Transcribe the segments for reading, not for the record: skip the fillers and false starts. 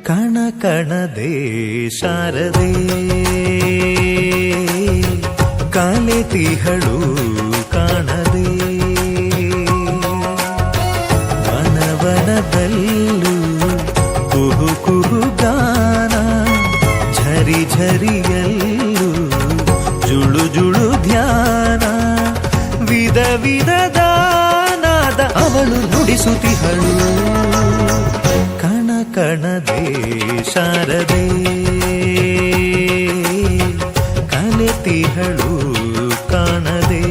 ಕಣ ಕಣದೇ ಶಾರದೆ ಕಾಲೆತಿಹಳು ಕಾಣದೆ ವನವನದಲ್ಲೂ ಕುಹು ಕುಹು ಗಾನ ಝರಿ ಝರಿಯಲ್ಲೂ ಜುಳು ಜುಳು ಧ್ಯಾನ ವಿಧ ವಿಧದ ನಾದ ಅವಳು ನುಡಿಸುತ್ತಿಹಳು ಕಣದೇ ಶಾರದೆ ಕಲೆತಿಹಳು ಕಾಣದೆ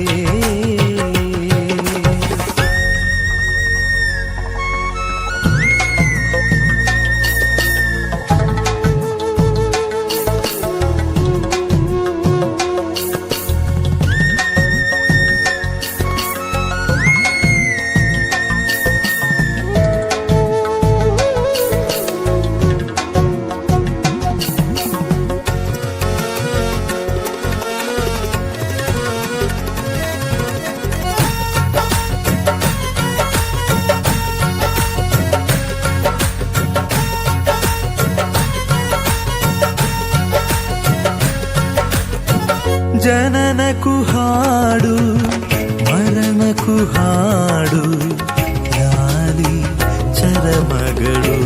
ಜನನಕ್ಕೂ ಹಾಡು ಮರಣಕ್ಕೂ ಹಾಡು ಲಾಲಿ ಚರಮಗಳು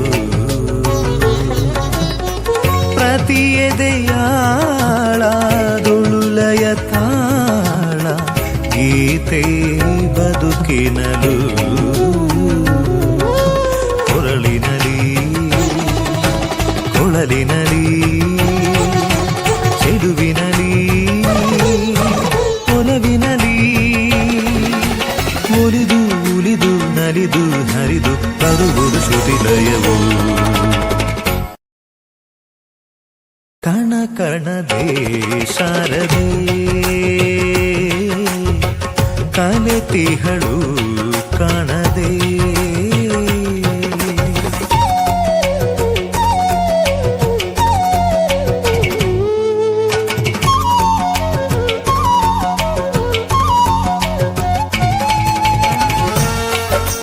ಪ್ರತಿ ಎದೆಯಾಳದೊಳುಲಯ ತಾಳ ಗೀತೆ ಬದುಕಿನಲು ಕೊರಳಿನಲಿ ಕೊಳಲಿನಲಿ ಚೆಲುವಿನಲಿ ಒಲಿದು ಉಲಿದು ನಲಿದು ಹರಿದು ಬರುವುದು ಶ್ರುತಿಲಯವು ಕಣ ಕಣದೇ ಶಾರದೆ ಕಲೆತಿಹಳು